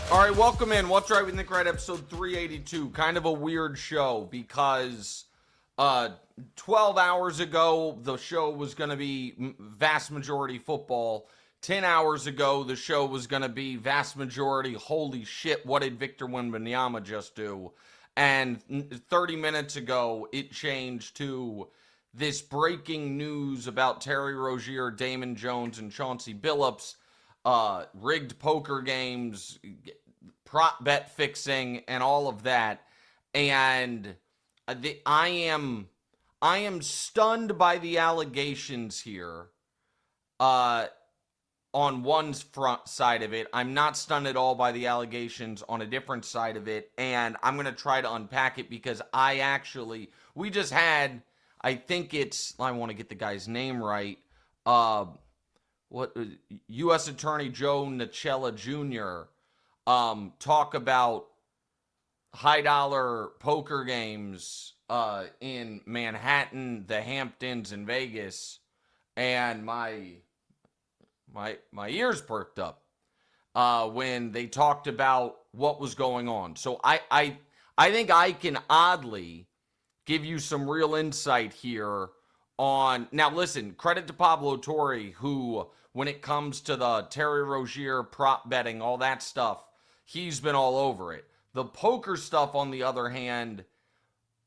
All right, welcome in. What's Right with Nick Wright, episode 382. Kind of a weird show because 12 hours ago, the show was going to be vast majority football. 10 hours ago, the show was going to be vast majority, holy shit, what did Victor Wembanyama just do? And 30 minutes ago, it changed to this breaking news about Terry Rozier, Damon Jones, and Chauncey Billups. Rigged poker games, prop bet fixing, and all of that. And I am stunned by the allegations here. On one front side of it, I'm not stunned at all by the allegations on a different side of it, and I'm gonna try to unpack it because we just had, I want to get the guy's name right. U.S. Attorney Joe Nocella Jr. Talk about high dollar poker games in Manhattan, the Hamptons, and Vegas, and my ears perked up when they talked about what was going on. So I think I can oddly give you some real insight here on. Now listen, credit to Pablo Torre, who, when it comes to the Terry Rozier prop betting, all that stuff, he's been all over it. The poker stuff, on the other hand,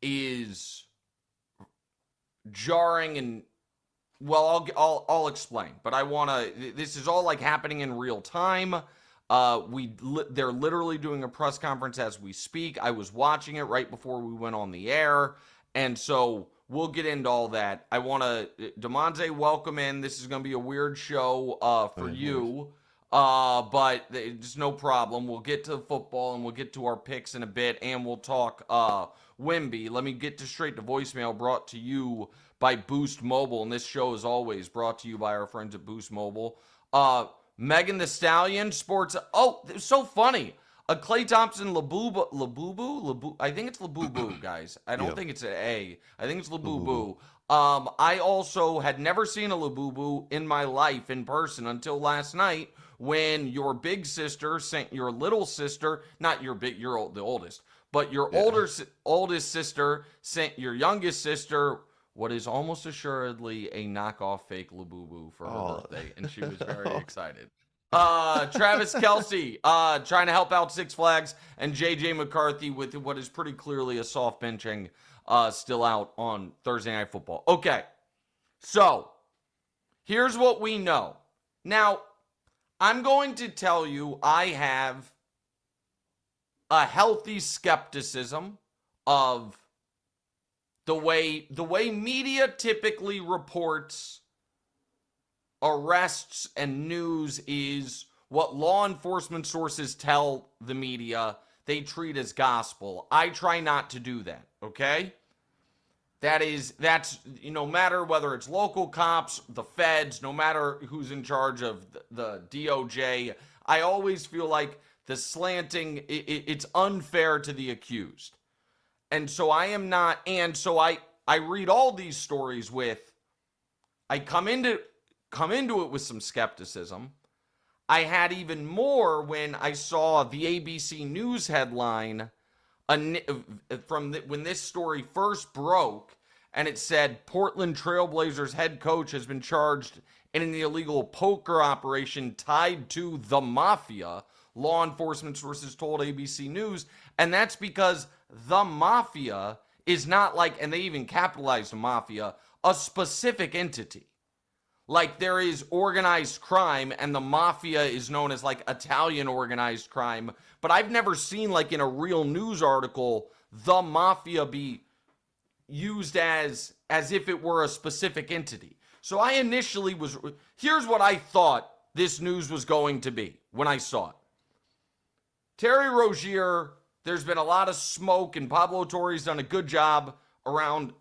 is jarring, and well, I'll explain. But this is all like happening in real time. They're literally doing a press conference as we speak. I was watching it right before we went on the air, and so we'll get into all that. I want to, Damonza, welcome in. This is going to be a weird show for you, but it's no problem. We'll get to football, and we'll get to our picks in a bit, and we'll talk Wemby. Let me get straight to voicemail, brought to you by Boost Mobile, and this show is always brought to you by our friends at Boost Mobile. Megan Thee Stallion, sports. Oh, it's so funny. Klay Thompson, Labubu? I think it's Labubu, guys. I don't think it's an A. I think it's Labubu. I also had never seen a Labubu in my life in person until last night when your big sister sent your little sister, not your big, you're the oldest, but your oldest sister sent your youngest sister what is almost assuredly a knockoff fake Labubu for her birthday, and she was very excited. Travis Kelce, trying to help out Six Flags, and JJ McCarthy with what is pretty clearly a soft benching, still out on Thursday Night Football. Okay, so here's what we know. Now, I'm going to tell you I have a healthy skepticism of the way media typically reports arrests and news is what law enforcement sources tell the media they treat as gospel. I try not to do that, okay? That's no matter whether it's local cops, the feds, no matter who's in charge of the DOJ, I always feel like the slanting, it's unfair to the accused. And so I am not, and so I read all these stories with, I come into it with some skepticism. I had even more when I saw the ABC News headline when this story first broke, and it said Portland Trailblazers head coach has been charged in an illegal poker operation tied to the mafia, law enforcement sources told ABC News. And that's because the mafia is not like, and they even capitalized mafia, a specific entity. Like there is organized crime, and the mafia is known as like Italian organized crime. But I've never seen, like in a real news article, the mafia be used as if it were a specific entity. So I initially here's what I thought this news was going to be when I saw it. Terry Rozier, there's been a lot of smoke, and Pablo Torre's done a good job around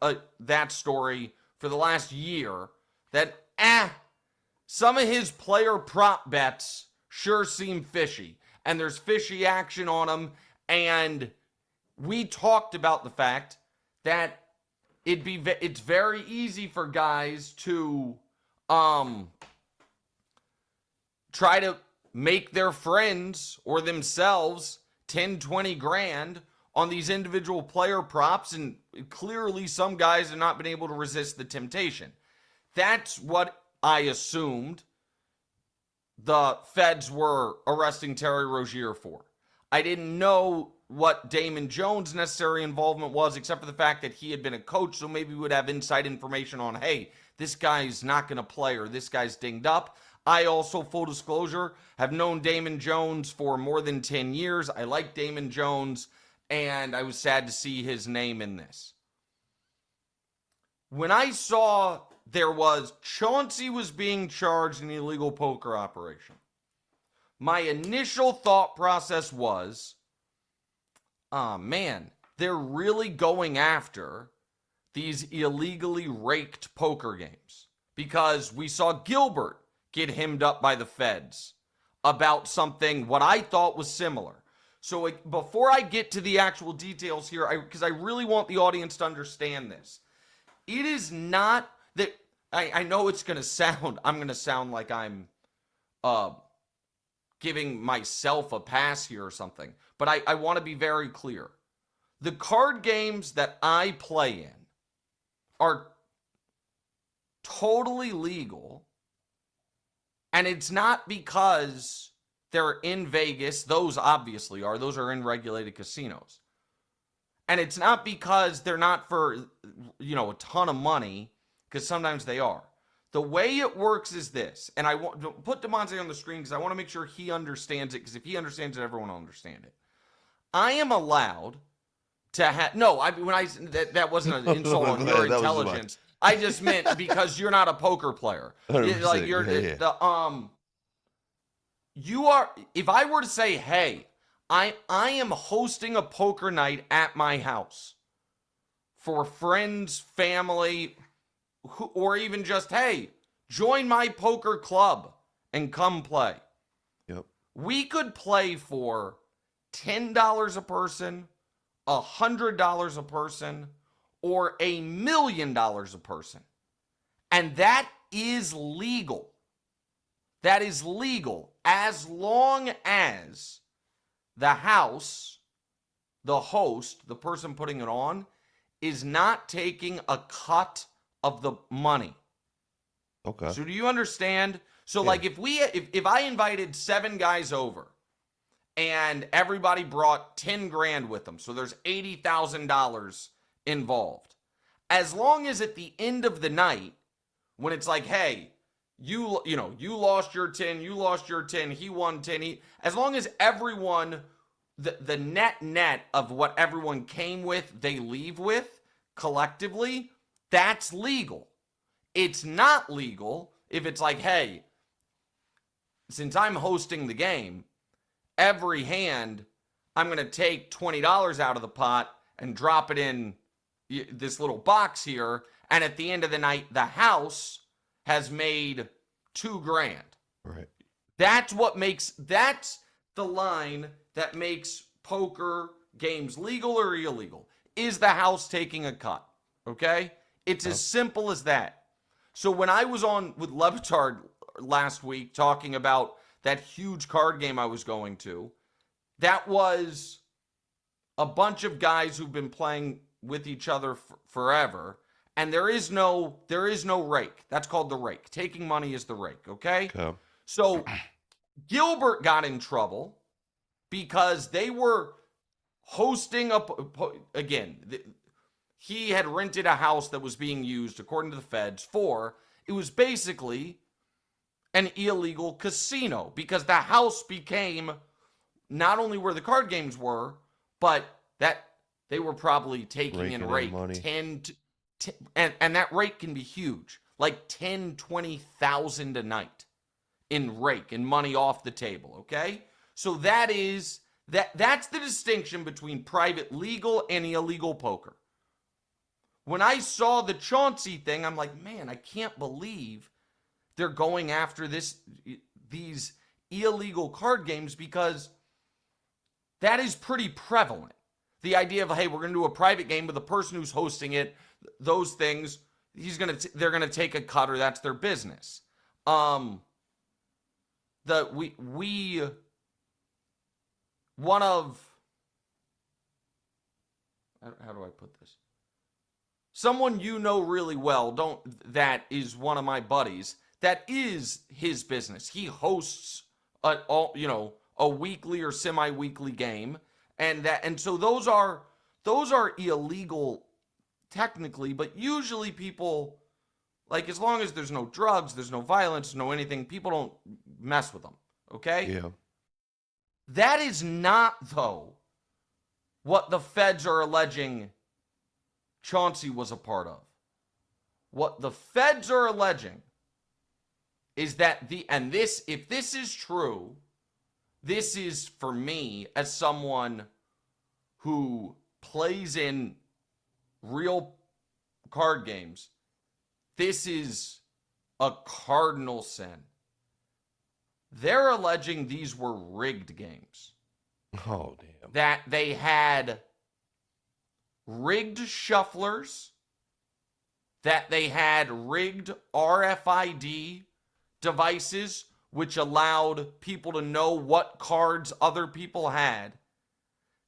that story for the last year, that some of his player prop bets sure seem fishy, and there's fishy action on them. And we talked about the fact that it's very easy for guys to try to make their friends or themselves 10, 20 grand on these individual player props, and clearly some guys have not been able to resist the temptation. That's what I assumed the feds were arresting Terry Rozier for. I didn't know what Damon Jones' necessary involvement was, except for the fact that he had been a coach, so maybe we would have inside information on, hey, this guy's not going to play or this guy's dinged up. I also, full disclosure, have known Damon Jones for more than 10 years. I like Damon Jones, and I was sad to see his name in this. When I saw there was Chauncey was being charged in an illegal poker operation, my initial thought process was, oh man, they're really going after these illegally raked poker games, because we saw Gilbert get hemmed up by the feds about something what I thought was similar. So before I get to the actual details here, because I really want the audience to understand this, it is not that I know it's going to sound, I'm going to sound like I'm giving myself a pass here or something, but I want to be very clear. The card games that I play in are totally legal, and it's not because they're in Vegas. Those obviously are. Those are in regulated casinos. And it's not because they're not for, a ton of money, because sometimes they are. The way it works is this, and I want to put Damonza on the screen because I want to make sure he understands it, because if he understands it, everyone will understand it. I am allowed to have, that wasn't an insult on your intelligence. I just meant because you're not a poker player. Like you are, if I were to say, hey, I am hosting a poker night at my house for friends, family, or even just, hey, join my poker club and come play. Yep. We could play for $10 a person, $100 a person, or $1 million a person. And that is legal. That is legal as long as the house, the host, the person putting it on, is not taking a cut of the money. Okay. So do you understand? So Yeah. like if I invited 7 guys over and everybody brought 10 grand with them, so there's $80,000 involved. As long as at the end of the night, when it's like, hey, you lost your 10, you lost your 10, he won 10, as long as everyone, the net of what everyone came with, they leave with collectively, that's legal. It's not legal if it's like, hey, since I'm hosting the game, every hand, I'm going to take $20 out of the pot and drop it in this little box here, and at the end of the night, the house has made $2 grand. Right. That's the line that makes poker games legal or illegal. Is the house taking a cut? Okay? It's as simple as that. So when I was on with Levitard last week talking about that huge card game I was going to, that was a bunch of guys who've been playing with each other forever, and there is no rake. That's called the rake. Taking money is the rake, okay? So Gilbert got in trouble because they were hosting he had rented a house that was being used, according to the feds, it was basically an illegal casino, because the house became not only where the card games were, but that they were probably taking in rake 10 and that rake can be huge, like 10, 20,000 a night in rake and money off the table, okay? So that's the distinction between private legal and illegal poker. When I saw the Chauncey thing, I'm like, man, I can't believe they're going after these illegal card games, because that is pretty prevalent. The idea of, hey, we're going to do a private game with the person who's hosting it, those things, they're going to take a cut, or that's their business. The one of, how do I put this? Someone you know really well, that is one of my buddies, that is his business. He hosts a weekly or semi-weekly game, and so those are illegal technically, but usually people, like, as long as there's no drugs, there's no violence, no anything, people don't mess with them, okay? Yeah. That is not, though, what the feds are alleging Chauncey was a part of. What the feds are alleging is that if this is true, this is, for me, as someone who plays in real card games, this is a cardinal sin. They're alleging these were rigged games. Oh, damn. That they had rigged shufflers, that they had rigged RFID devices, which allowed people to know what cards other people had,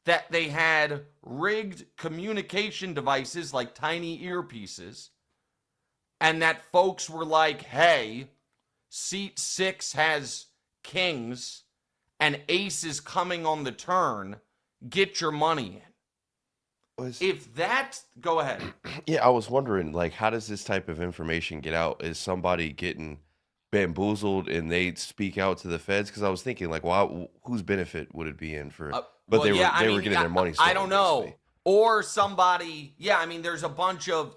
that they had rigged communication devices like tiny earpieces, and that folks were like, hey, seat 6 has kings and ace is coming on the turn, get your money in. Go ahead. Yeah, I was wondering, like, how does this type of information get out? Is somebody getting bamboozled and they speak out to the feds? Because I was thinking, like, well, whose benefit would it be in for? But they were getting their money stolen. I don't know. Basically. Or somebody, there's a bunch of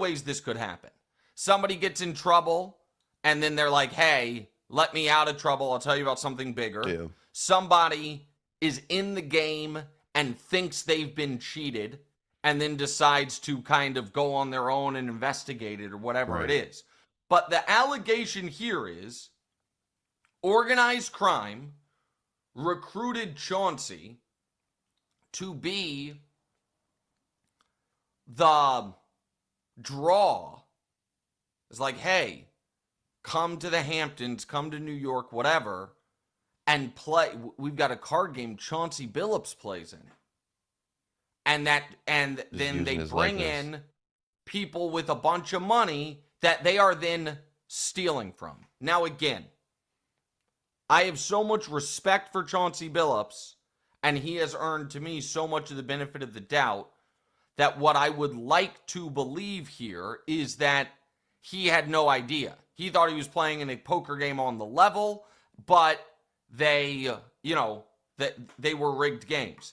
ways this could happen. Somebody gets in trouble and then they're like, hey, let me out of trouble. I'll tell you about something bigger. Yeah. Somebody is in the game and thinks they've been cheated and then decides to kind of go on their own and investigate it or whatever it is. But the allegation here is organized crime recruited Chauncey to be the draw. It's like, hey, come to the Hamptons, come to New York, whatever, and play. We've got a card game Chauncey Billups plays in it. And then they bring in people with a bunch of money that they are then stealing from. Now, again, I have so much respect for Chauncey Billups, and he has earned to me so much of the benefit of the doubt, that what I would like to believe here is that he had no idea. He thought he was playing in a poker game on the level, but they were rigged games.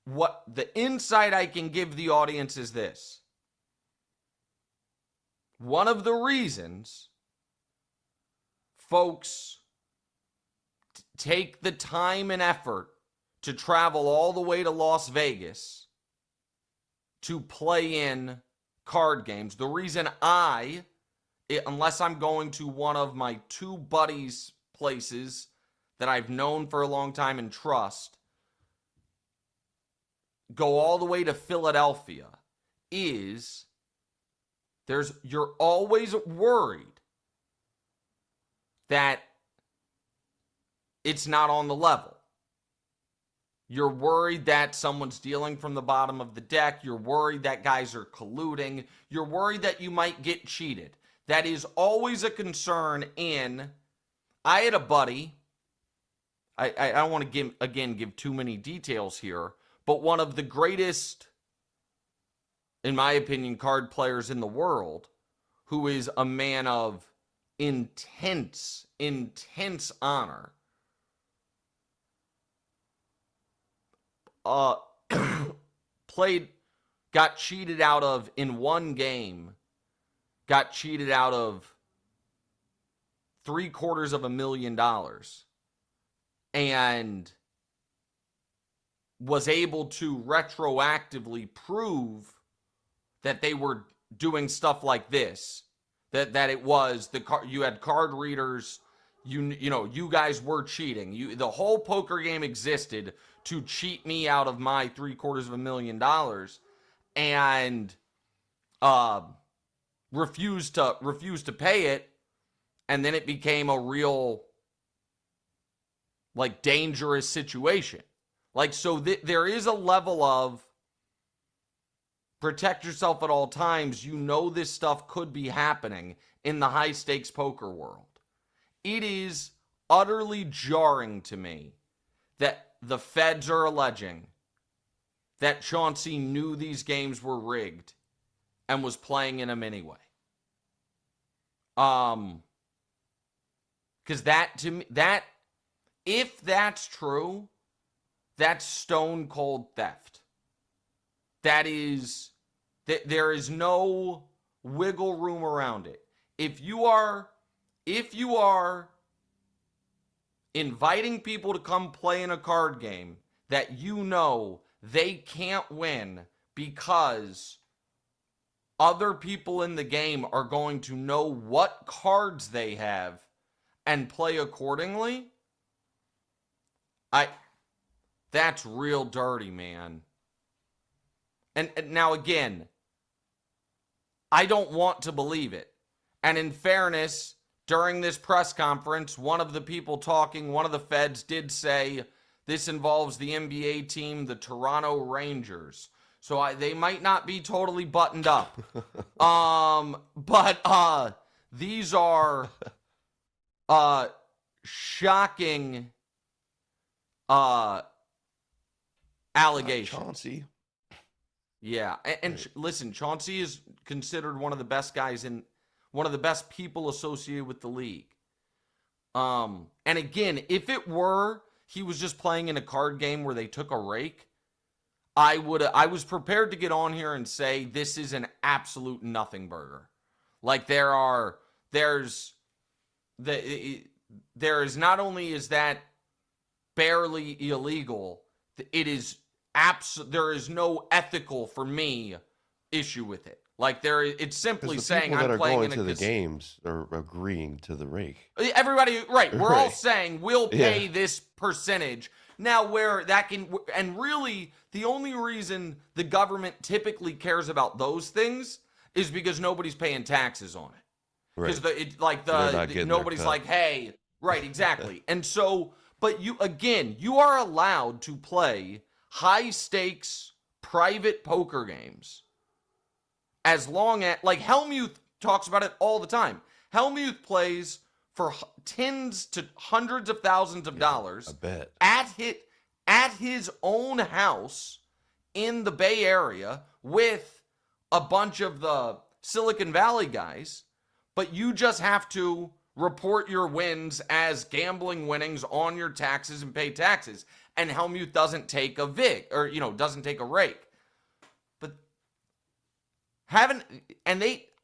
What the insight I can give the audience is this. One of the reasons folks take the time and effort to travel all the way to Las Vegas to play in card games, the reason unless I'm going to one of my two buddies' places that I've known for a long time and trust, go all the way to Philadelphia, is you're always worried that it's not on the level. You're worried that someone's dealing from the bottom of the deck. You're worried that guys are colluding. You're worried that you might get cheated. That is always a concern. I had a buddy, I don't want to give too many details here, but one of the greatest, in my opinion, card players in the world, who is a man of intense honor, got cheated out of, in one game, got cheated out of $750,000 and was able to retroactively prove that they were doing stuff like this, that it was you had card readers, you guys were cheating. The whole poker game existed to cheat me out of my $750,000, and refused to pay it. And then it became a real, like, dangerous situation. Like, so there is a level of protect yourself at all times. You know this stuff could be happening in the high-stakes poker world. It is utterly jarring to me that the feds are alleging that Chauncey knew these games were rigged and was playing in them anyway. Because that, to me, that, if that's true, that's stone cold theft. That is, there is no wiggle room around it. If you are inviting people to come play in a card game that you know they can't win because other people in the game are going to know what cards they have and play accordingly, that's real dirty, man. And now again, I don't want to believe it. And in fairness, during this press conference, one of the people talking, one of the feds did say this involves the NBA team, the Toronto Rangers. So they might not be totally buttoned up. But these are shocking allegations. Chauncey. Yeah, and right. Listen, Chauncey is considered one of the best guys one of the best people associated with the league. And again, if it were he was just playing in a card game where they took a rake, I was prepared to get on here and say this is an absolute nothing burger. Like there is not only is that barely illegal, it is there is no ethical, for me, issue with it. Like it's simply saying I'm playing in a to the games are agreeing to the rake. Everybody, right? We're all saying we'll pay this percentage. Now, where that can, and really, the only reason the government typically cares about those things is because nobody's paying taxes on it. Because nobody's like, hey, right, exactly. And so, but you are allowed to play high stakes private poker games. As long as, like, Helmuth talks about it all the time. Helmuth plays for tens to hundreds of thousands of dollars. I bet. At his own house in the Bay Area with a bunch of the Silicon Valley guys, but you just have to report your wins as gambling winnings on your taxes and pay taxes. And Helmuth doesn't take a doesn't take a rake.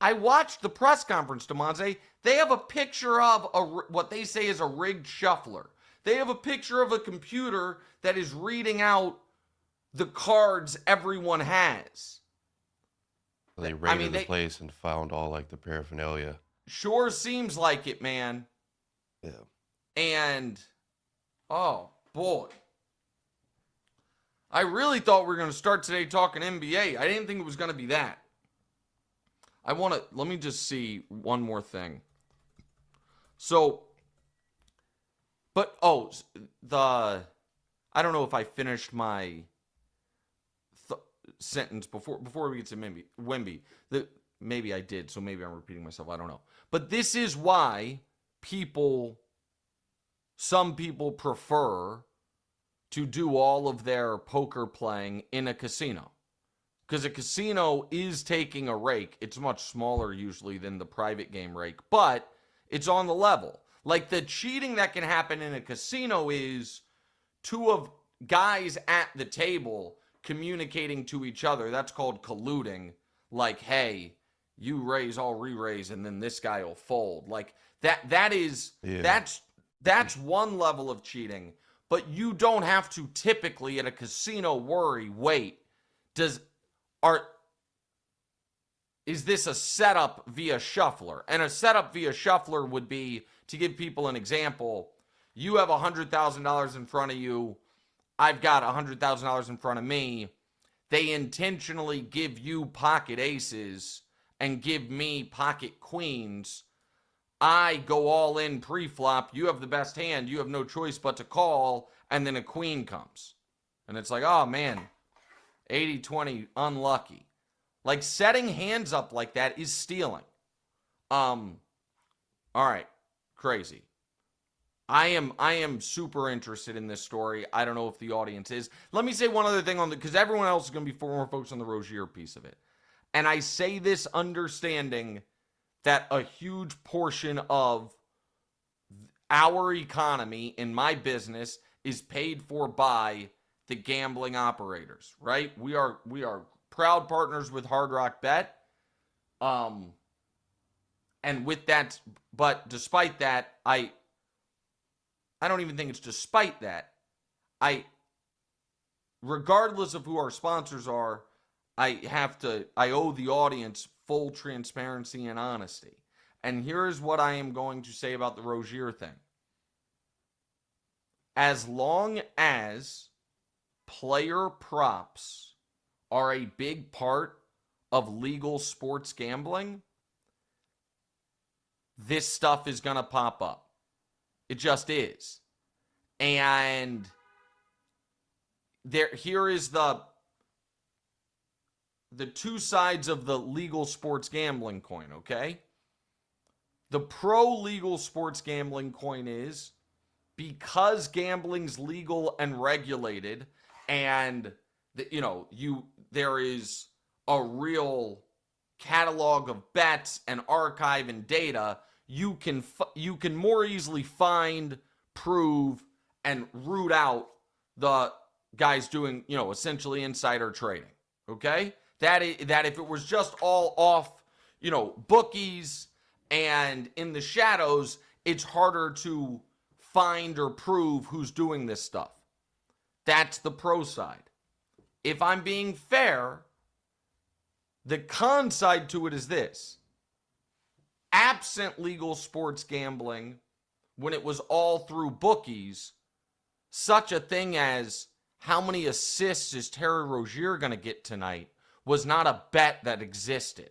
I watched the press conference, Damonza. They have a picture of what they say is a rigged shuffler. They have a picture of a computer that is reading out the cards everyone has. They raided the place and found all like the paraphernalia. Sure seems like it, man. Yeah. And, oh, boy. I really thought we were going to start today talking NBA. I didn't think it was going to be that. Let me just see one more thing. So, I don't know if I finished my sentence before we get to Wemby. Maybe I did, so maybe I'm repeating myself. I don't know. But this is why some people prefer to do all of their poker playing in a casino. Because a casino is taking a rake. It's much smaller usually than the private game rake, but it's on the level. Like the cheating that can happen in a casino is two of guys at the table communicating to each other. That's called colluding. Like, hey, you raise, I'll re-raise, and then this guy will fold. Like that's one level of cheating. But you don't have to typically at a casino worry, is this a setup via shuffler? And a setup via shuffler would be, to give people an example, you have $100,000 in front of you. I've got $100,000 in front of me. They intentionally give you pocket aces and give me pocket queens. I go all in pre-flop. You have the best hand. You have no choice but to call, and then a queen comes. And it's like, oh, man, 80-20, unlucky. Like, setting hands up like that is stealing. All right, crazy. I am super interested in this story. I don't know if the audience is. Let me say one other thing because everyone else is going to be more focused on the Rozier piece of it. And I say this understanding that a huge portion of our economy in my business is paid for by the gambling operators, right? We are proud partners with Hard Rock Bet. And with that, but despite that, I don't even think it's despite that. Regardless of who our sponsors are, I owe the audience full transparency and honesty. And here's what I am going to say about the Rozier thing. As long as player props are a big part of legal sports gambling, this stuff is going to pop up. It just is. And here is the two sides of the legal sports gambling coin, okay? The pro-legal sports gambling coin is because gambling's legal and regulated and there is a real catalog of bets and archive and data, you can more easily find, prove, and root out the guys doing, essentially insider trading, okay? That if it was just all off, bookies and in the shadows, it's harder to find or prove who's doing this stuff. That's the pro side. If I'm being fair, the con side to it is this. Absent legal sports gambling, when it was all through bookies, such a thing as how many assists is Terry Rozier going to get tonight was not a bet that existed.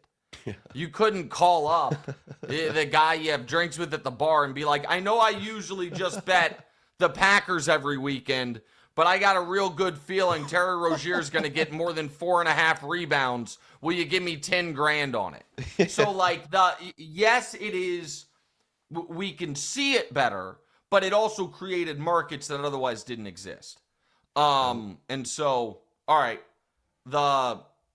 You couldn't call up the guy you have drinks with at the bar and be like, I know I usually just bet the Packers every weekend, but I got a real good feeling Terry Rozier's going to get more than 4.5 rebounds. Will you give me 10 grand on it? So yes, it is, we can see it better, but it also created markets that otherwise didn't exist. And so, all right,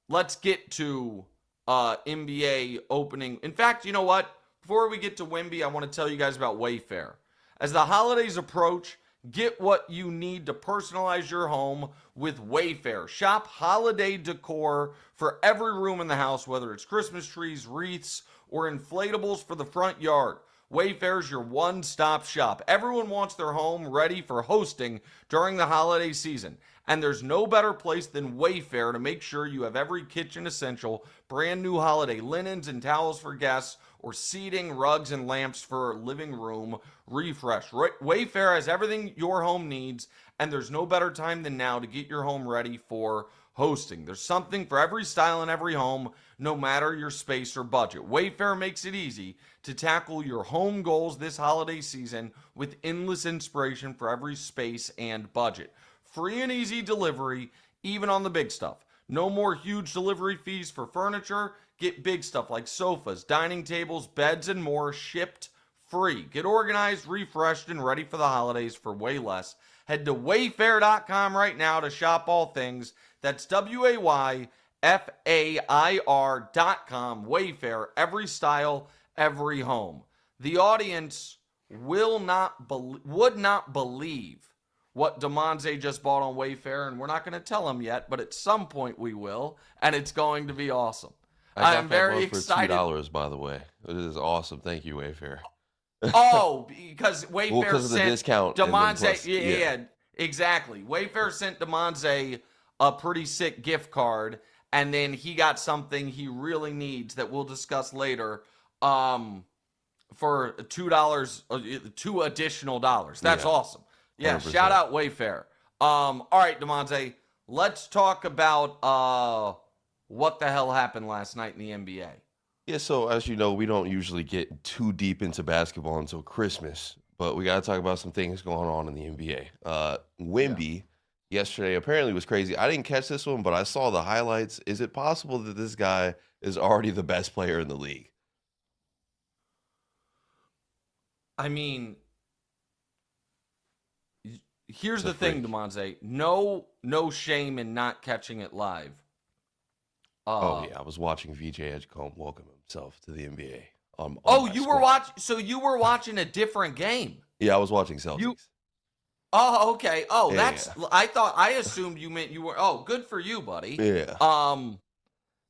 let's get to NBA opening. In fact, you know what? Before we get to Wemby, I want to tell you guys about Wayfair. As the holidays approach, get what you need to personalize your home with Wayfair. Shop holiday decor for every room in the house, whether it's Christmas trees, wreaths, or inflatables for the front yard. Wayfair's your one-stop shop. Everyone wants their home ready for hosting during the holiday season. And there's no better place than Wayfair to make sure you have every kitchen essential, brand new holiday linens and towels for guests, or seating, rugs, and lamps for living room refresh. Wayfair has everything your home needs, and there's no better time than now to get your home ready for hosting. There's something for every style in every home, no matter your space or budget. Wayfair makes it easy to tackle your home goals this holiday season with endless inspiration for every space and budget. Free and easy delivery, even on the big stuff. No more huge delivery fees for furniture. Get big stuff like sofas, dining tables, beds, and more shipped free. Get organized, refreshed, and ready for the holidays for way less. Head to wayfair.com right now to shop all things. That's WAYFAIR.com. Wayfair, every style, every home. The audience would not believe what Damonza just bought on Wayfair, and we're not going to tell them yet, but at some point we will, and it's going to be awesome. I'm very excited. For $2, by the way. It is awesome. Thank you, Wayfair. Oh, because Wayfair because of the sent discount. Damonza. Yeah, exactly. Wayfair sent Damonza a pretty sick gift card, and then he got something he really needs that we'll discuss later. For $2, $2 additional. That's awesome. Yeah, 100%. Shout out Wayfair. All right, Damonza, let's talk about what the hell happened last night in the NBA. Yeah, so as you know, we don't usually get too deep into basketball until Christmas, but we got to talk about some things going on in the NBA. Yeah. Wemby yesterday apparently was crazy. I didn't catch this one, but I saw the highlights. Is it possible that this guy is already the best player in the league? I mean, here's It's a the thing, freak. Damonza. No shame in not catching it live. Oh yeah, I was watching VJ Edgecombe welcome himself to the NBA on Oh, my you were squad. you were watching a different game. Yeah, I was watching You Celtics. Oh, okay. Oh, Yeah, I assumed you meant you were. Oh, good for you, buddy. yeah.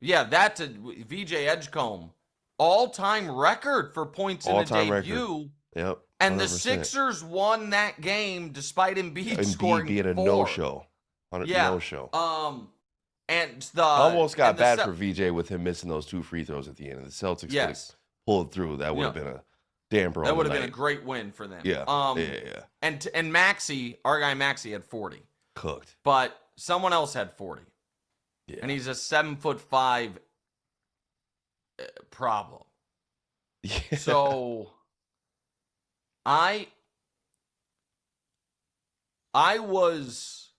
Yeah, that's a VJ Edgecombe all-time record for points in a All-time record. debut. Yep, And the 100%. Sixers won that game despite Embiid Embiid scoring being a 4. no-show. Yeah. No-show. And Almost got and the bad Ce- for VJ with him missing those 2 free throws at the end. And the Celtics could have Yes. pulled through. That would have been a damper That on would the have been a night. great win for them. Yeah, yeah. And Maxey, our guy Maxey had 40. Cooked. But someone else had 40. Yeah. And he's a 7'5" problem. Yeah. So I was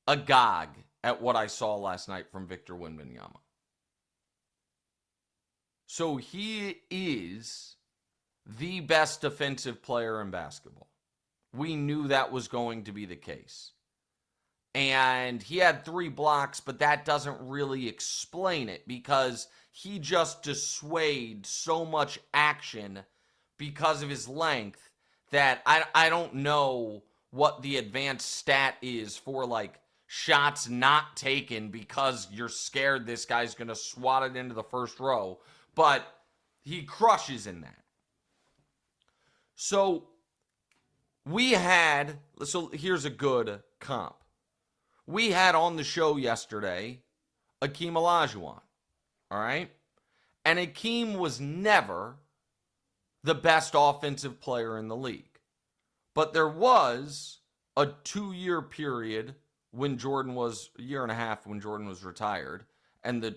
agog at what I saw last night from Victor Wembanyama. So he is the best defensive player in basketball. We knew that was going to be the case. And he had 3 blocks, but that doesn't really explain it because he just dissuades so much action because of his length that I don't know what the advanced stat is for like shots not taken because you're scared this guy's going to swat it into the first row, but he crushes in that. So here's a good comp. We had on the show yesterday Akeem Olajuwon, all right? And Akeem was never the best offensive player in the league. But there was a 2-year period when Jordan was, a year and a half when Jordan was retired, and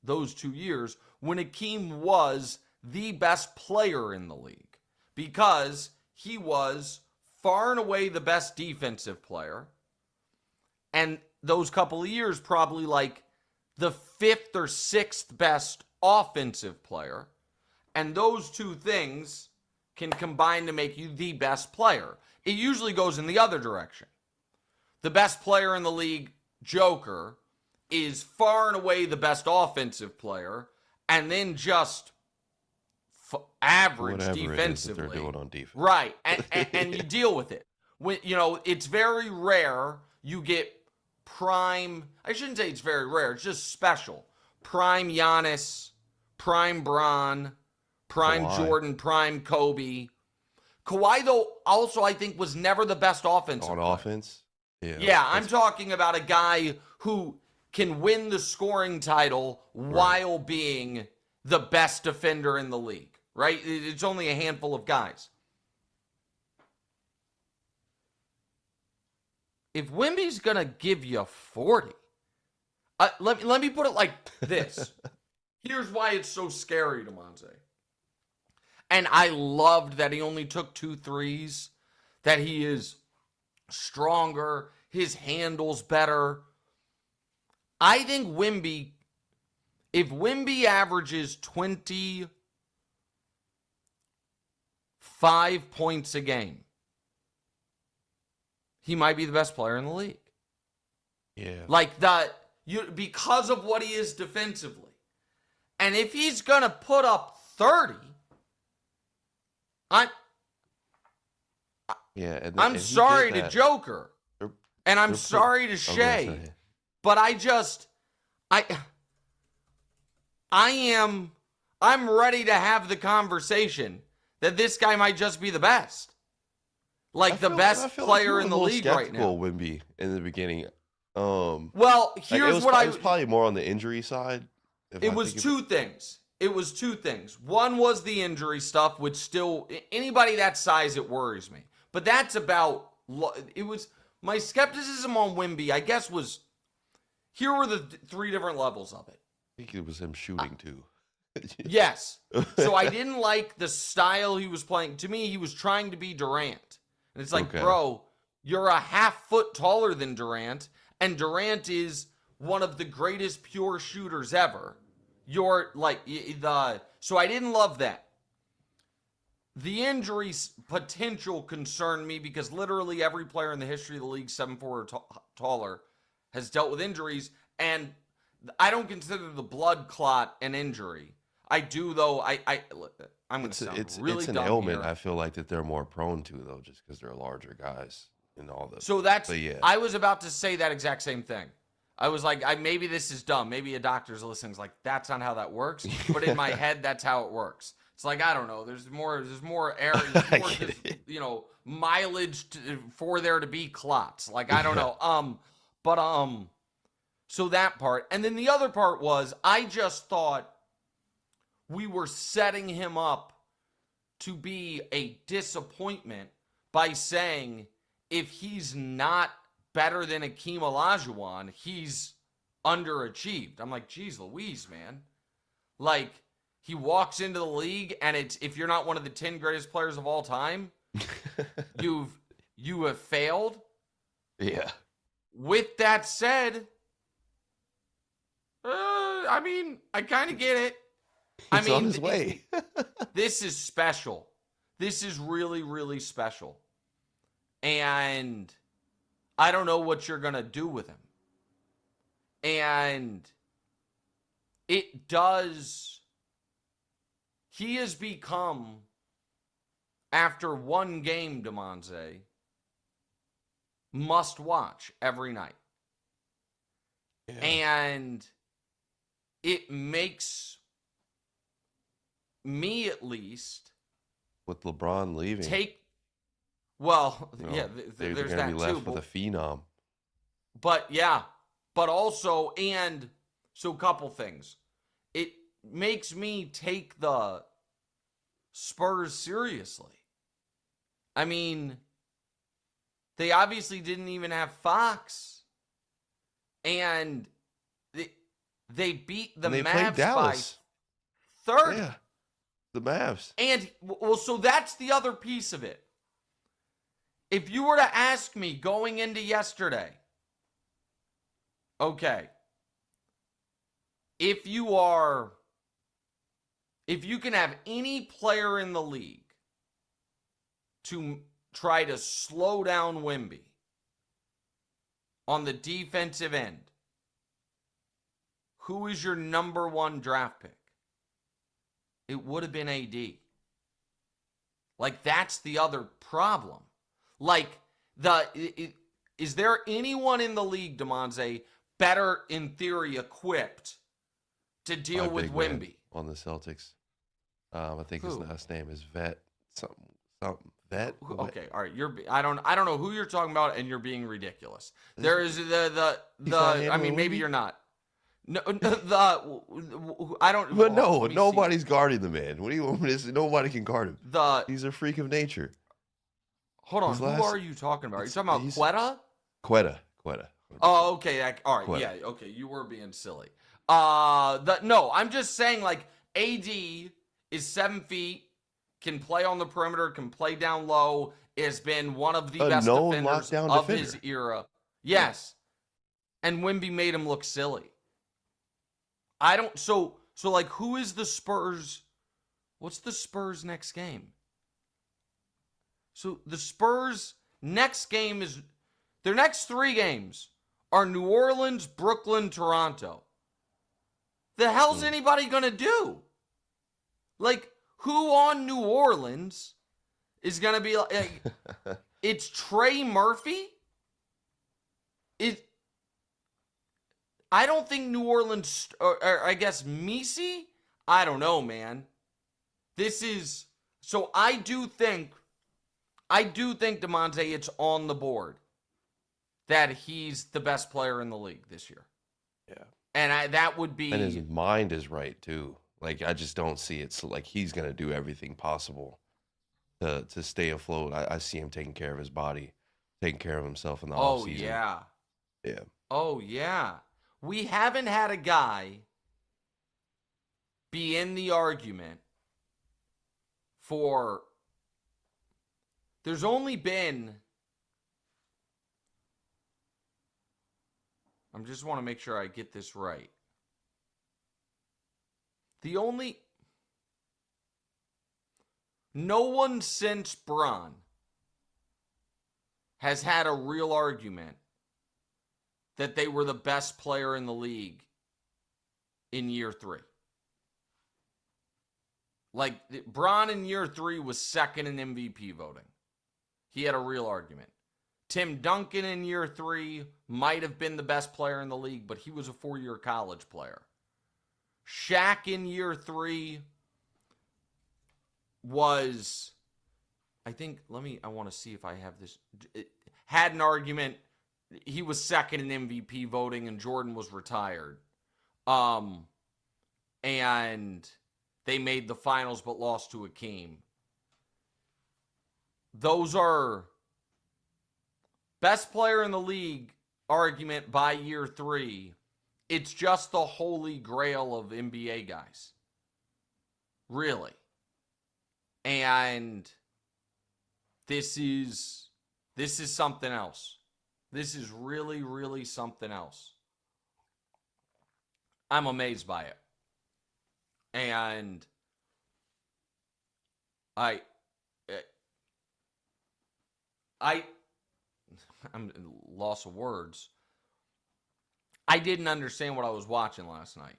those 2 years when Akeem was the best player in the league because he was far and away the best defensive player. And those couple of years, probably like the 5th or 6th best offensive player. And those 2 things can combine to make you the best player. It usually goes in the other direction. The best player in the league, Joker, is far and away the best offensive player, and then just average Whatever defensively. it is that they're doing on defense. Right, and you deal with it. When it's very rare you get prime, I shouldn't say it's very rare, it's just special. Prime Giannis, prime Bron, prime Kawhi. Jordan, prime Kobe. Kawhi, though, also I think was never the best offensive On player. offense? Yeah, I'm talking about a guy who can win the scoring title while being the best defender in the league, right? It's only a handful of guys. If Wemby's going to give you 40, let me put it like this. Here's why it's so scary, Damonza. And I loved that he only took 2 threes, that he is stronger, his handle's better. I think if Wemby averages 25 points a game, he might be the best player in the league. Yeah. Like because of what he is defensively. And if he's going to put up 30, I'm sorry to Joker. And I'm sorry to Shai. But I'm ready to have the conversation that this guy might just be the best. Like the best player in the league right now. Wemby in the beginning. Well, here's what I was probably more on the injury side. It was 2 things. It was 2 things. One was the injury stuff, which still, anybody that size, it worries me. But that's about, it was, my skepticism on Wemby, I guess, here were the 3 different levels of it. I think it was him shooting too. Yes. So I didn't like the style he was playing. To me, he was trying to be Durant. And it's like, Okay. bro, you're a half foot taller than Durant, and Durant is one of the greatest pure shooters ever. You're like so I didn't love that. The injuries potential concerned me because literally every player in the history of the league 7'4" or taller has dealt with injuries, and I don't consider the blood clot an injury. I do though. I'm going to sound really dumb an ailment. here. I feel like that they're more prone to though, just because they're larger guys and all that. So that's. Yeah. I was about to say that exact same thing. I was like, maybe this is dumb. Maybe a doctor's listening. Is like, that's not how that works. But in my head, that's how it works. It's like, I don't know. There's more air. There's more just, mileage for there to be clots. Like, I don't know. So that part. And then the other part was, I just thought we were setting him up to be a disappointment by saying if he's not better than Akeem Olajuwon, he's underachieved. I'm like, geez Louise, man. Like, he walks into the league, and it's if you're not one of the 10 greatest players of all time, you have failed. Yeah. With that said, I mean, I kind of get it. He's on his way. This is special. This is really, really special. And I don't know what you're going to do with him. And it does. He has become, after one game, Damonza, must watch every night. Yeah. And it makes me, at least, with LeBron leaving, there's gonna that be left too. With a phenom. But also, and so a couple things. It makes me take the Spurs seriously. I mean, they obviously didn't even have Fox, and they beat the Mavs by 30. Yeah, the Mavs. And so that's the other piece of it. If you were to ask me going into yesterday, okay, if you can have any player in the league to try to slow down Wemby on the defensive end, who is your number one draft pick? It would have been AD. Like, that's the other problem. Like, is there anyone in the league, Damonza, better in theory equipped to deal with Wemby on the Celtics? I think his last name is Vet something Vet. Okay, all right. I don't know who you're talking about, and you're being ridiculous. There is I mean, maybe you're not. No, I don't. But no, nobody's guarding the man. What do you want me to say? Nobody can guard him. He's a freak of nature. Hold on, who are you talking about? Are you talking about Quetta? Quetta. Oh, okay. All right. Quetta. Yeah. Okay. You were being silly. No, I'm just saying, like, AD is 7 feet, can play on the perimeter, can play down low, has been one of the best defenders of his era. Yes. And Wemby made him look silly. So like, who is the Spurs? What's the Spurs' next game? So the Spurs' next game is, their next 3 games are New Orleans, Brooklyn, Toronto. The hell's anybody going to do? Like, who on New Orleans is going to be like, it's Trey Murphy? I don't think New Orleans, or I guess Messi? I don't know, man. So I do think, Damonza, it's on the board that he's the best player in the league this year. Yeah. And that would be... And his mind is right, too. Like, I just don't see it. So, like, he's going to do everything possible to stay afloat. I see him taking care of his body, taking care of himself in the offseason. Oh, yeah. Yeah. Oh, yeah. We haven't had a guy be in the argument for, there's only been, I just want to make sure I get this right. No one since Bron has had a real argument that they were the best player in the league in year 3. Like, Bron in year 3 was second in MVP voting. He had a real argument. Tim Duncan in year 3 might have been the best player in the league, but he was a 4-year college player. Shaq in year 3 was, I want to see if I have this. Had an argument. He was second in MVP voting, and Jordan was retired. And they made the finals but lost to Hakeem. Those are best player in the league argument by year 3. It's just the holy grail of NBA guys. Really. And this is something else. This is really, really something else. I'm amazed by it. And I'm loss of words. I didn't understand what I was watching last night.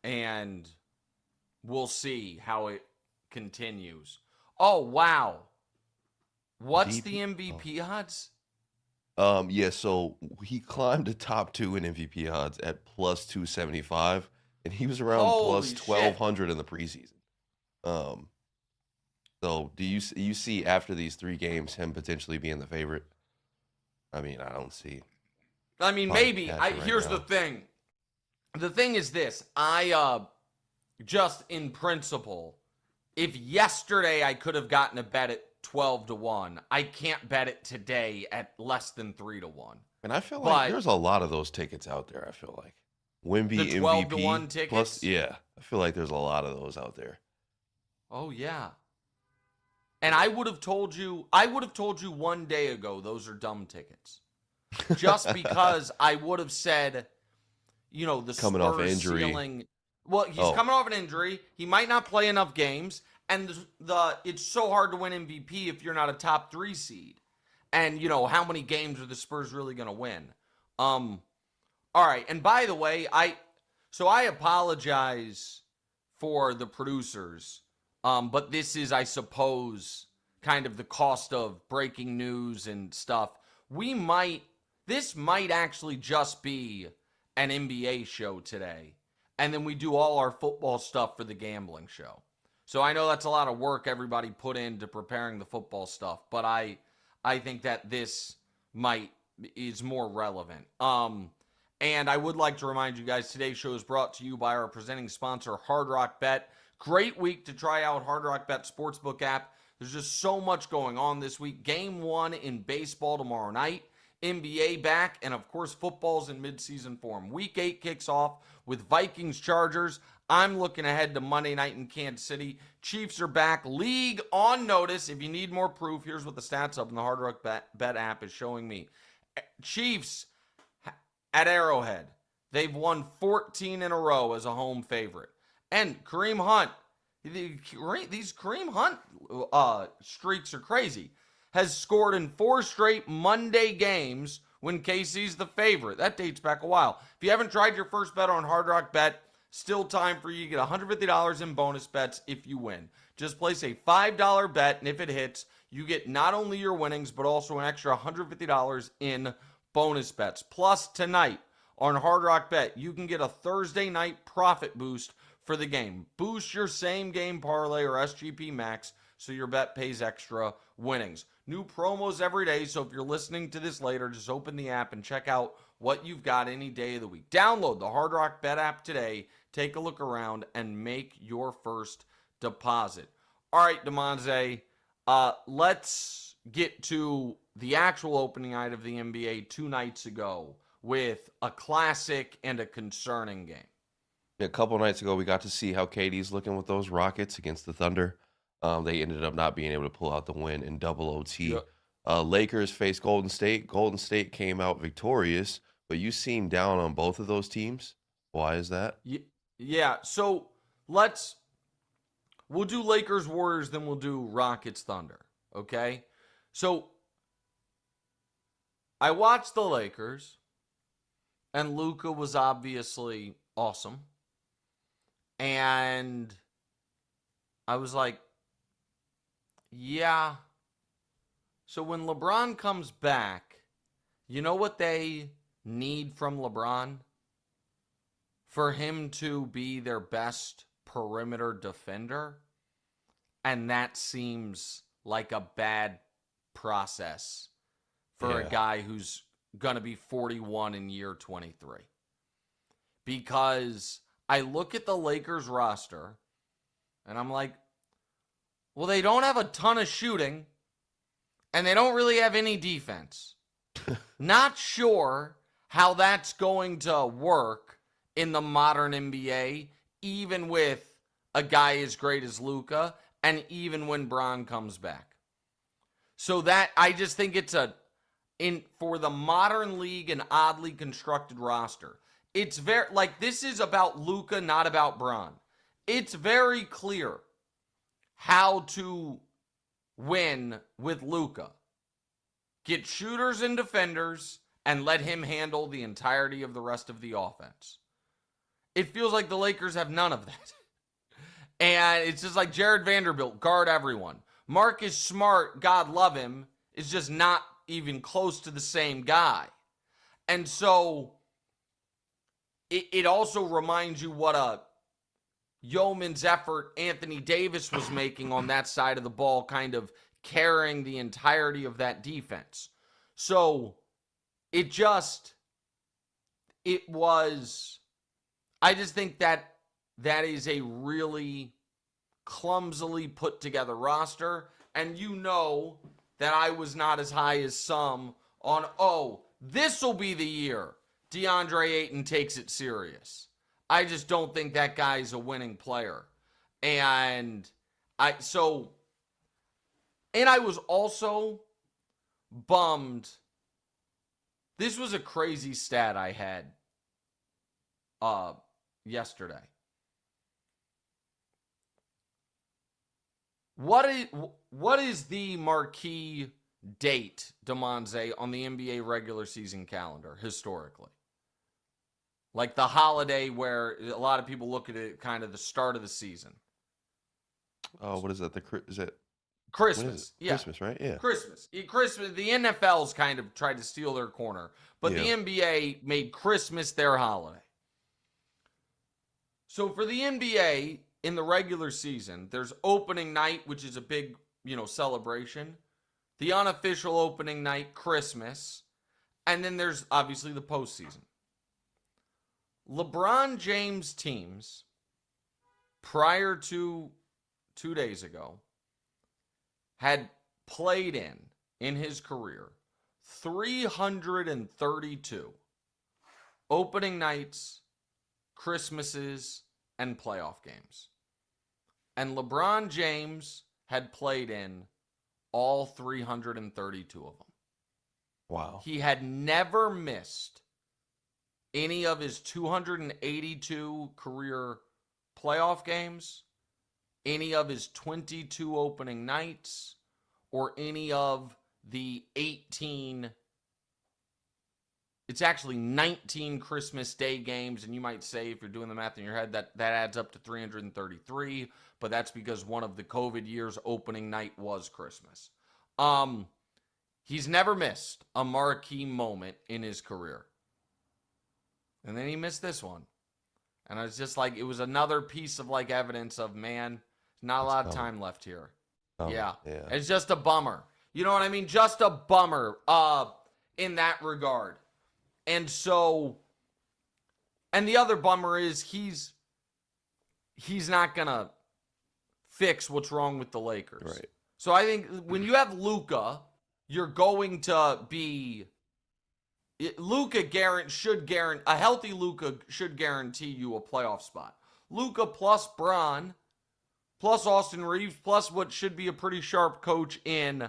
And we'll see how it continues. Oh, wow. What's the MVP odds? Yeah, so he climbed the top 2 in MVP odds at plus 275, and he was around plus 1,200 in the preseason. So do you see after these 3 games him potentially being the favorite? I mean, I don't see. I mean, maybe. Here's the thing. The thing is this. Just in principle, if yesterday I could have gotten a bet at 12-1, I can't bet it today at less than 3-1. And I feel like there's a lot of those tickets out there, I feel like. Wemby the 12-1 tickets? Plus, yeah. I feel like there's a lot of those out there. Oh, yeah. And I would have told you 1 day ago those are dumb tickets. Just because I would have said, the coming Spurs off injury. Ceiling. Well, he's coming off an injury. He might not play enough games. And it's so hard to win MVP if you're not a top 3 seed. And, how many games are the Spurs really going to win? All right. And by the way, I apologize for the producers. But this is, I suppose, kind of the cost of breaking news and stuff. This might actually just be an NBA show today. And then we do all our football stuff for the gambling show. So I know that's a lot of work everybody put into preparing the football stuff, but I think that this is more relevant. And I would like to remind you guys, today's show is brought to you by our presenting sponsor, Hard Rock Bet. Great week to try out Hard Rock Bet Sportsbook app. There's just so much going on this week. Game 1 in baseball tomorrow night. NBA back, and of course, football's in midseason form. Week 8 kicks off with Vikings-Chargers. I'm looking ahead to Monday night in Kansas City. Chiefs are back. League on notice. If you need more proof, here's what the stats up in the Hard Rock Bet app is showing me. Chiefs at Arrowhead. They've won 14 in a row as a home favorite. And Kareem Hunt, these Kareem Hunt streaks are crazy, has scored in 4 straight Monday games when KC's the favorite. That dates back a while. If you haven't tried your first bet on Hard Rock Bet, still time for you to get $150 in bonus bets if you win. Just place a $5 bet, and if it hits, you get not only your winnings, but also an extra $150 in bonus bets. Plus, tonight on Hard Rock Bet, you can get a Thursday night profit boost for the game. Boost your same game parlay or SGP max so your bet pays extra winnings. New promos every day, so if you're listening to this later, just open the app and check out what you've got any day of the week. Download the Hard Rock Bet app today, take a look around, and make your first deposit. All right, Damonza, let's get to the actual opening night of the NBA 2 nights ago with a classic and a concerning game. A couple nights ago, we got to see how KD's looking with those Rockets against the Thunder. They ended up not being able to pull out the win in double OT. Yep. Lakers faced Golden State. Golden State came out victorious, but you seem down on both of those teams. Why is that? Yeah. So we'll do Lakers Warriors, then we'll do Rockets Thunder. Okay. So I watched the Lakers, and Luka was obviously awesome. And I was like, yeah. So when LeBron comes back, you know what they need from LeBron? For him to be their best perimeter defender. And that seems like a bad process for a guy who's going to be 41 in year 23. Because I look at the Lakers roster and I'm like, well, they don't have a ton of shooting and they don't really have any defense. Not sure how that's going to work in the modern NBA, even with a guy as great as Luka and even when Bron comes back. So that, I just think it's for the modern league, an oddly constructed roster. It's very, like, this is about Luka, not about Bron. It's very clear how to win with Luka. Get shooters and defenders and let him handle the entirety of the rest of the offense. It feels like the Lakers have none of that. And it's just like Jared Vanderbilt, guard everyone. Marcus Smart, God love him, is just not even close to the same guy. And so it also reminds you what a yeoman's effort Anthony Davis was making on that side of the ball, kind of carrying the entirety of that defense. So I just think that is a really clumsily put together roster. And you know that I was not as high as some on, this will be the year DeAndre Ayton takes it serious. I just don't think that guy's a winning player. And I was also bummed. This was a crazy stat I had yesterday. What is the marquee date, Damonza, on the NBA regular season calendar historically? Like the holiday where a lot of people look at it kind of the start of the season. Oh, what is that? Is it Christmas? Yeah. Christmas, right? Yeah. Christmas. The NFL's kind of tried to steal their corner, but the NBA made Christmas their holiday. So for the NBA in the regular season, there's opening night, which is a big, celebration. The unofficial opening night, Christmas, and then there's obviously the postseason. LeBron James teams prior to 2 days ago had played in his career 332 opening nights, Christmases, and playoff games. And LeBron James had played in all 332 of them. Wow. He had never missed any of his 282 career playoff games, any of his 22 opening nights, or any of the 19 Christmas Day games. And you might say, if you're doing the math in your head, that adds up to 333, but that's because one of the COVID years opening night was Christmas. He's never missed a marquee moment in his career. And then he missed this one. And I was just like, it was another piece of evidence of, man, not a lot of time left here. Yeah. It's just a bummer. You know what I mean? Just a bummer in that regard. And so, and the other bummer is he's not going to fix what's wrong with the Lakers. Right. So I think when you have Luka, you're going to be a healthy Luka should guarantee you a playoff spot. Luka plus Bron plus Austin Reeves plus what should be a pretty sharp coach in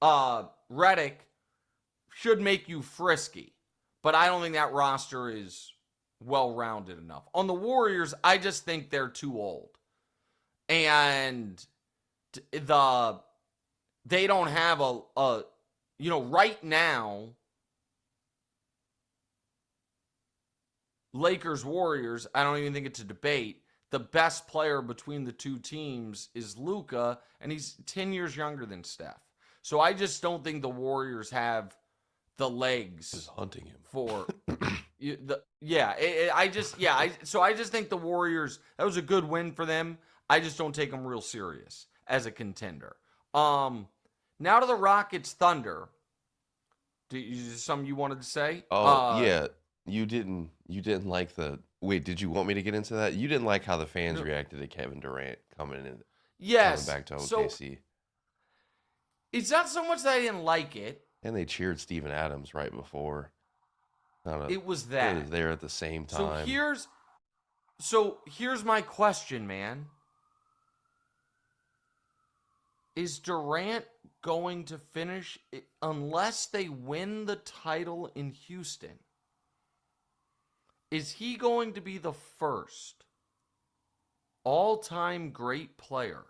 Redick should make you frisky. But I don't think that roster is well-rounded enough. On the Warriors, I just think they're too old. And they don't have right now, Lakers, Warriors, I don't even think it's a debate. The best player between the two teams is Luka, and he's 10 years younger than Steph. So I just don't think the Warriors have the legs. Just hunting him for I just think the Warriors, that was a good win for them. I just don't take them real serious as a contender. Now to the Rockets Thunder. Something you wanted to say? Yeah. You didn't like the wait, did you want me to get into that? You didn't like how the fans reacted to Kevin Durant coming back to OKC. So, it's not so much that I didn't like it. And they cheered Steven Adams right before. It was that. It was there at the same time. So here's my question, man. Is Durant going to finish unless they win the title in Houston? Is he going to be the first all-time great player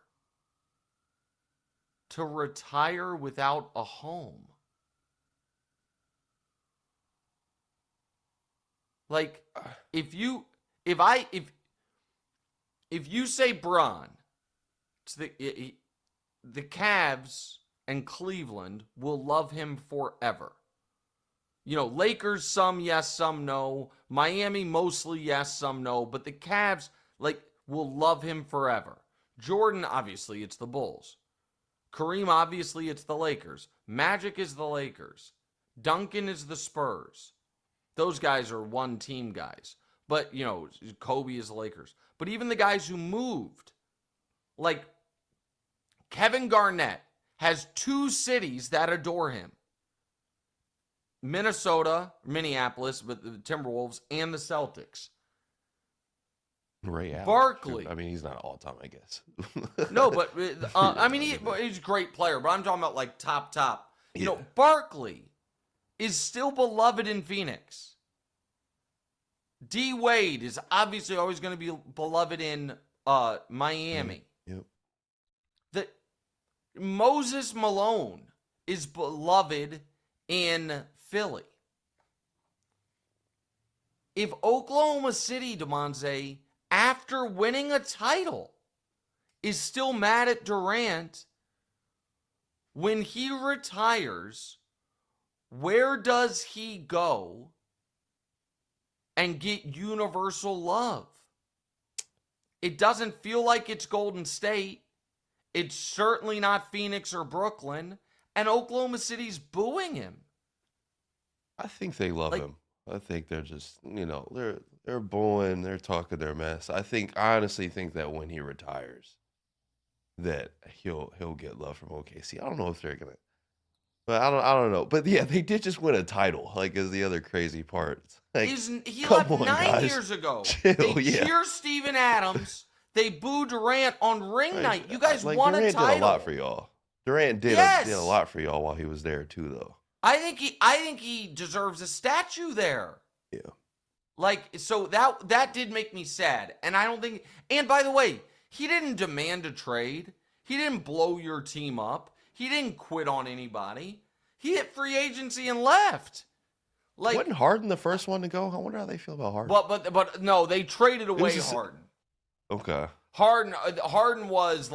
to retire without a home? Like, if you say Bron, the Cavs and Cleveland will love him forever. Lakers, some yes, some no. Miami, mostly yes, some no. But the Cavs, will love him forever. Jordan, obviously, it's the Bulls. Kareem, obviously, it's the Lakers. Magic is the Lakers. Duncan is the Spurs. Those guys are one-team guys. But, Kobe is the Lakers. But even the guys who moved, like Kevin Garnett, has two cities that adore him. Minneapolis, but the Timberwolves, and the Celtics. Ray Allen. Barkley. I mean, he's not all time, I guess. No, but he's a great player. But I'm talking about top. Barkley is still beloved in Phoenix. D Wade is obviously always going to be beloved in Miami. Yep. Moses Malone is beloved in Philly. If Oklahoma City, Damonza, after winning a title, is still mad at Durant, when he retires, where does he go and get universal love? It doesn't feel like it's Golden State. It's certainly not Phoenix or Brooklyn. And Oklahoma City's booing him. I think they love him. I think they're just, they're booing, they're talking their mess. I honestly think that when he retires, that he'll get love from OKC. I don't know if they're gonna, but I don't know. But yeah, they did just win a title. Is the other crazy part. He left 9 years ago. Chill, they cheer Steven Adams. They boo Durant on ring night. You guys won Durant a title. Did a lot for y'all. Durant did a lot for y'all while he was there too, though. I think he deserves a statue there. Yeah. So that did make me sad. And I don't think, and by the way, he didn't demand a trade. He didn't blow your team up. He didn't quit on anybody. He hit free agency and left. Wasn't Harden the first one to go? I wonder how they feel about Harden. But no, they traded away Harden. Okay. Harden was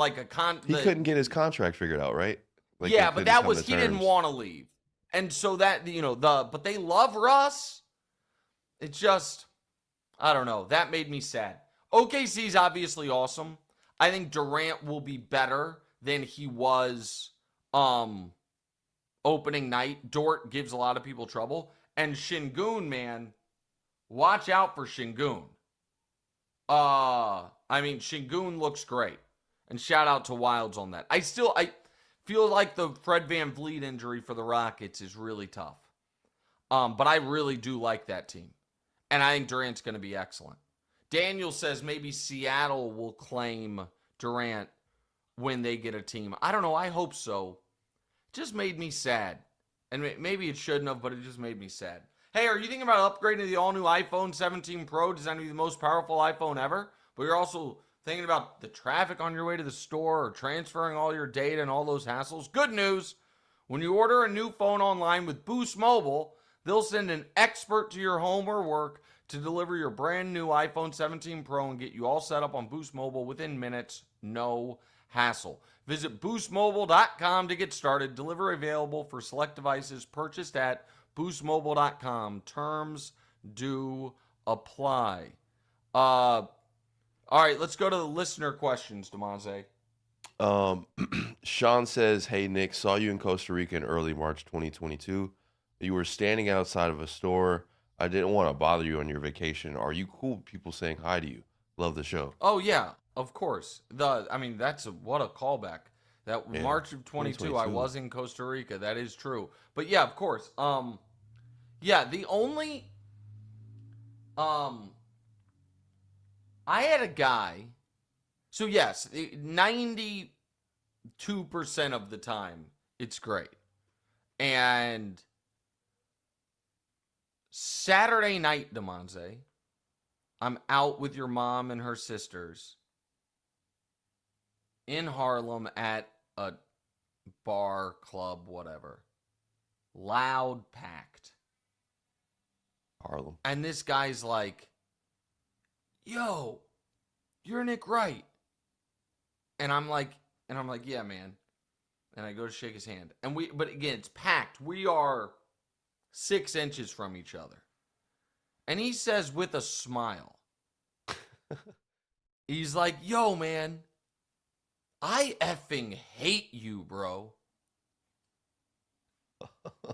he couldn't get his contract figured out, right? But that was he didn't want to leave. And so that, but they love Russ. It's just, I don't know. That made me sad. OKC's obviously awesome. I think Durant will be better than he was opening night. Dort gives a lot of people trouble. And Şengün, man, watch out for Şengün. Şengün looks great. And shout out to Wilds on that. feel like the Fred VanVleet injury for the Rockets is really tough. But I really do like that team. And I think Durant's going to be excellent. Daniel says maybe Seattle will claim Durant when they get a team. I don't know. I hope so. It just made me sad. And maybe it shouldn't have, but it just made me sad. Hey, are you thinking about upgrading to the all-new iPhone 17 Pro, designed to be the most powerful iPhone ever? But you're also thinking about the traffic on your way to the store or transferring all your data and all those hassles? Good news. When you order a new phone online with Boost Mobile, they'll send an expert to your home or work to deliver your brand new iPhone 17 Pro and get you all set up on Boost Mobile within minutes. No hassle. Visit boostmobile.com to get started. Delivery available for select devices purchased at boostmobile.com. Terms do apply. All right, let's go to the listener questions, Damonza. Sean says, hey, Nick, saw you in Costa Rica in early March 2022. You were standing outside of a store. I didn't want to bother you on your vacation. Are you cool with people saying hi to you? Love the show. Oh, yeah, of course. What a callback. That March of 22, I was in Costa Rica. That is true. But yeah, of course. The only I had a guy. So yes, 92% of the time it's great. And Saturday night, Damonza, I'm out with your mom and her sisters in Harlem at a bar, club, whatever. Loud, packed. Harlem. And this guy's like, yo, you're Nick Wright. And I'm like, yeah, man. And I go to shake his hand. But again, it's packed. We are 6 inches from each other. And he says with a smile, he's like, yo, man, I effing hate you, bro.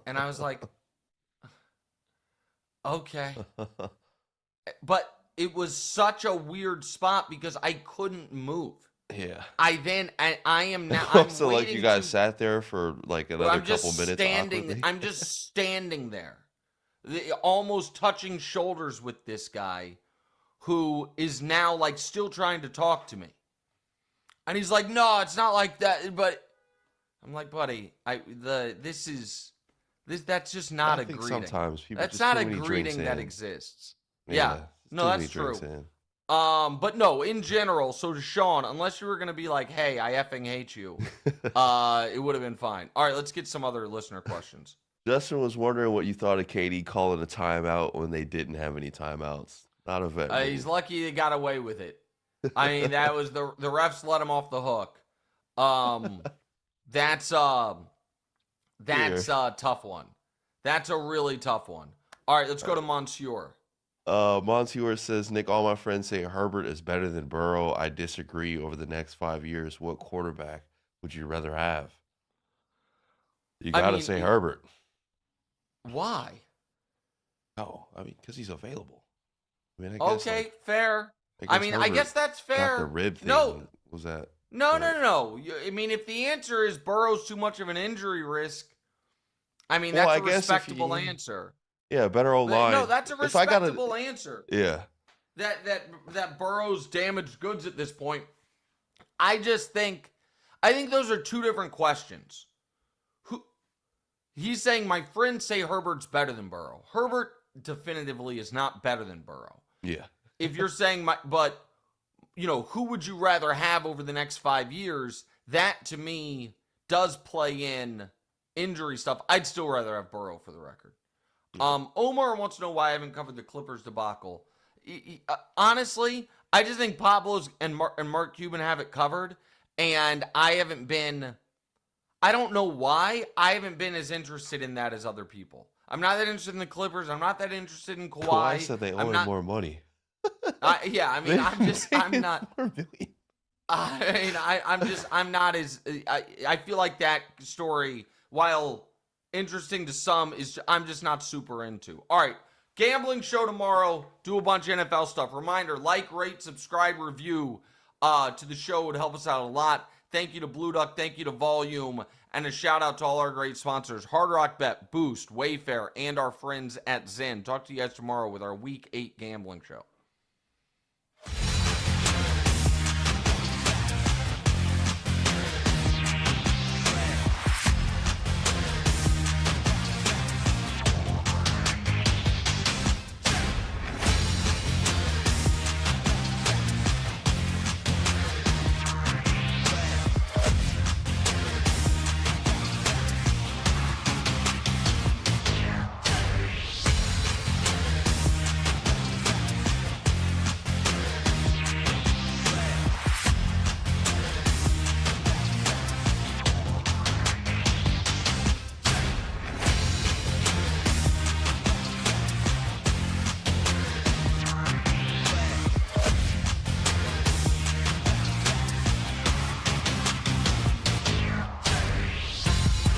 And I was like, okay. But it was such a weird spot because I couldn't move. Yeah. I am now. So like you guys sat there for like another couple minutes. I'm just standing there, almost touching shoulders with this guy, who is now like still trying to talk to me, and he's like, "No, it's not like that." But I'm like, buddy, that's just not a greeting. Sometimes people that's not a greeting that exists. Yeah. No, that's true. But no, in general, so to Sean, unless you were going to be like, hey, I effing hate you, it would have been fine. All right, let's get some other listener questions. Justin was wondering what you thought of KD calling a timeout when they didn't have any timeouts. Not a vet. He's lucky they got away with it. I mean, that was the refs let him off the hook. That's a tough one. That's a really tough one. All right, let's go to Monsieur. Monsieur says, Nick, all my friends say Herbert is better than Burrow. I disagree. Over the next 5 years, what quarterback would you rather have? You got to say Herbert. Why? Oh, because he's available. I mean, I guess, okay, fair. I guess that's fair. The rib thing. No. Was that? No. I mean, if the answer is Burrow's too much of an injury risk, that's a respectable answer. Yeah, better old line. No, that's a respectable answer. Yeah. That Burrow's damaged goods at this point. I think those are two different questions. He's saying my friends say Herbert's better than Burrow. Herbert definitively is not better than Burrow. Yeah. If you're saying who would you rather have over the next 5 years? That to me does play in injury stuff. I'd still rather have Burrow for the record. Omar wants to know why I haven't covered the Clippers debacle. Honestly, I just think Pablo's and Mark Cuban have it covered, and I don't know why, I haven't been as interested in that as other people. I'm not that interested in the Clippers. I'm not that interested in Kawhi. Kawhi said they owe him more money. I'm not. I'm not as. I feel like that story, while interesting to some, I'm just not super into. All right, gambling show tomorrow. Do a bunch of NFL stuff. Reminder: like, rate, subscribe, review to the show would help us out a lot. Thank you to Blue Duck. Thank you to Volume. And a shout out to all our great sponsors, Hard Rock Bet, Boost, Wayfair, and our friends at Zen. Talk to you guys tomorrow with our Week 8 gambling show.